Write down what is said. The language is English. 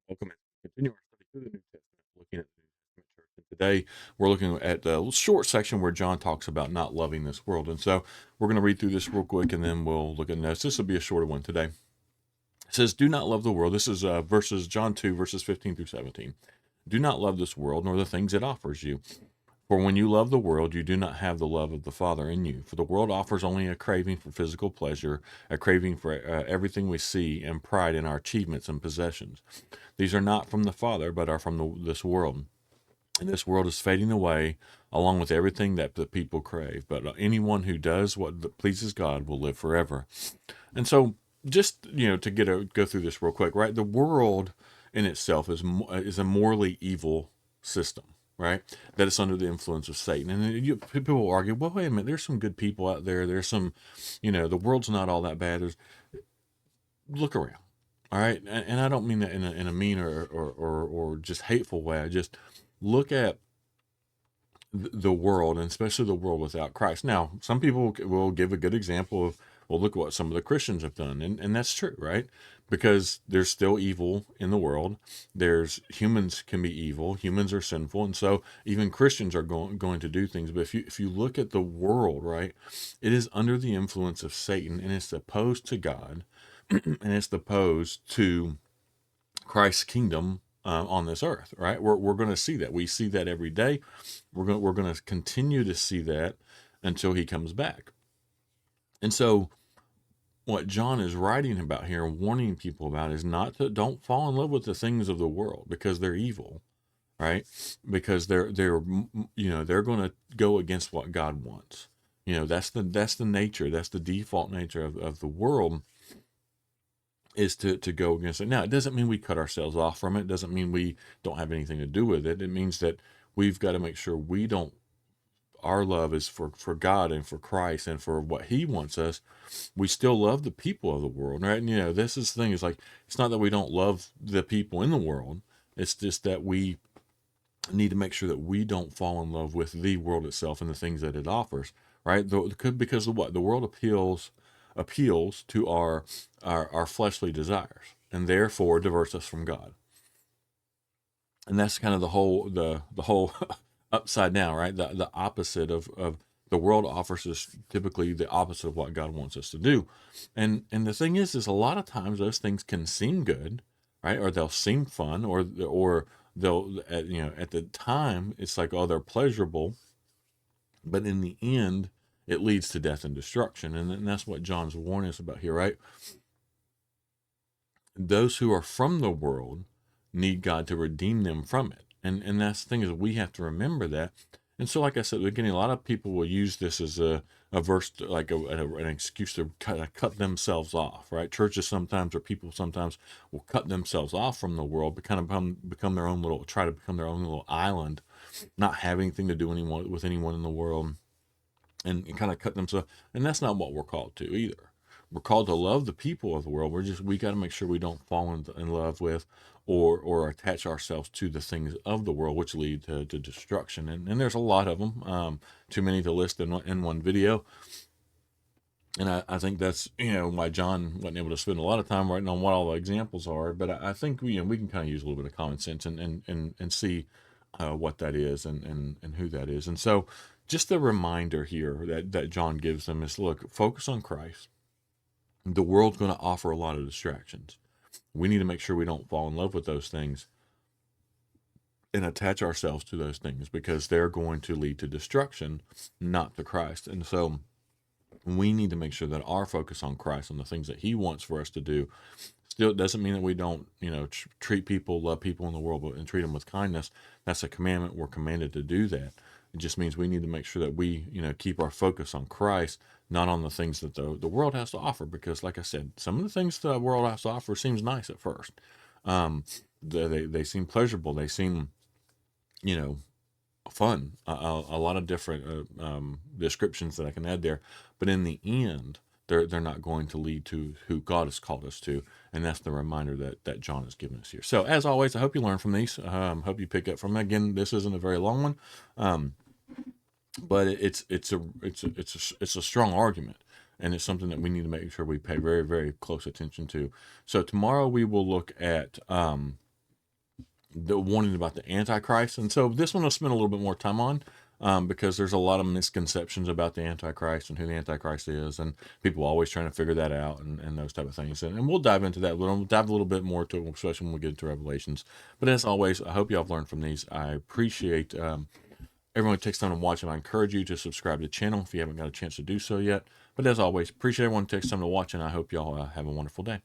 Welcome as we continue our study through the New Testament, looking at the New Testament church. And today we're looking at the short section where John talks about not loving this world. And so we're going to read through this real quick and then we'll look at notes. This will be a shorter one today. It says, "Do not love the world." This is verses John 2, verses 15 through 17. "Do not love this world nor the things it offers you. For when you love the world, you do not have the love of the Father in you. For the world offers only a craving for physical pleasure, a craving for everything we see, and pride in our achievements and possessions. These are not from the Father, but are from this world. And this world is fading away along with everything that the people crave. But anyone who does what pleases God will live forever." And so, just to go through this real quick, right? The world in itself is a morally evil system, right? That it's under the influence of Satan. And people will argue, well, wait a minute, there's some good people out there. There's some, the world's not all that bad. Look around. All right, and I don't mean that in a mean or just hateful way. I just look at the world, and especially the world without Christ. Now, some people will give a good example of, well, look at what some of the Christians have done, and that's true, right? Because there's still evil in the world. There's humans can be evil. Humans are sinful, and so even Christians are going to do things. But if you look at the world, right, it is under the influence of Satan, and it's opposed to God, and it's opposed to Christ's kingdom on this earth, right? We're going to see that. We see that every day. We're going to continue to see that until he comes back. And so, what John is writing about here, warning people about, is don't fall in love with the things of the world because they're evil, right? Because they're going to go against what God wants. That's the nature. That's the default nature of the world, is to go against it. Now, it doesn't mean we cut ourselves off from it. It doesn't mean we don't have anything to do with it. It means that we've got to make sure we don't, our love is for God and for Christ and for what he wants us. We still love the people of the world, right? And, this is the thing, is like, it's not that we don't love the people in the world. It's just that we need to make sure that we don't fall in love with the world itself and the things that it offers, right? Because of what the world appeals to our fleshly desires, and therefore diverts us from God. And that's kind of the whole upside down, right? The opposite of the world offers us typically the opposite of what God wants us to do. And the thing is a lot of times those things can seem good, right? Or they'll seem fun, or they'll at the time it's like, oh, they're pleasurable, but in the end it leads to death and destruction. And that's what John's warning us about here, right? Those who are from the world need God to redeem them from it. And that's the thing, is we have to remember that. And so, like I said at the beginning, a lot of people will use this as a verse, like an excuse to cut themselves off, right? Churches sometimes, or people sometimes, will cut themselves off from the world, but kind of become their own little, try to become their own little island, not have anything to do with anyone in the world, and kind of cut themselves. And that's not what we're called to either. We're called to love the people of the world. We got to make sure we don't fall in love with, or attach ourselves to the things of the world, which lead to destruction. And there's a lot of them, too many to list in one video. And I think that's why John wasn't able to spend a lot of time writing on what all the examples are. But I think we can kind of use a little bit of common sense and see what that is, and who that is. And so, just a reminder here that John gives them is, look, focus on Christ. The world's going to offer a lot of distractions. We need to make sure we don't fall in love with those things and attach ourselves to those things, because they're going to lead to destruction, not to Christ. And so we need to make sure that our focus on Christ, on the things that he wants for us to do. Still, it doesn't mean that we don't, treat people, love people in the world, and treat them with kindness. That's a commandment. We're commanded to do that. It just means we need to make sure that we, keep our focus on Christ, not on the things that the world has to offer. Because, like I said, some of the things the world has to offer seems nice at first. They seem pleasurable. They seem, you know, fun. A lot of different descriptions that I can add there, but in the end, they're not going to lead to who God has called us to, and that's the reminder that John has given us here. So, as always, I hope you learn from these. Hope you pick up from them. Again, this isn't a very long one, but it's a strong argument, and it's something that we need to make sure we pay very, very close attention to. So tomorrow we will look at the warning about the Antichrist. And so this one I'll spend a little bit more time on, because there's a lot of misconceptions about the Antichrist and who the Antichrist is, and people always trying to figure that out, and those type of things. And we'll dive into that. We'll dive a little bit more to it, especially when we get into Revelations. But as always, I hope y'all have learned from these. I appreciate everyone who takes time to watch them. I encourage you to subscribe to the channel if you haven't got a chance to do so yet. But as always, appreciate everyone who takes time to watch, and I hope y'all have a wonderful day.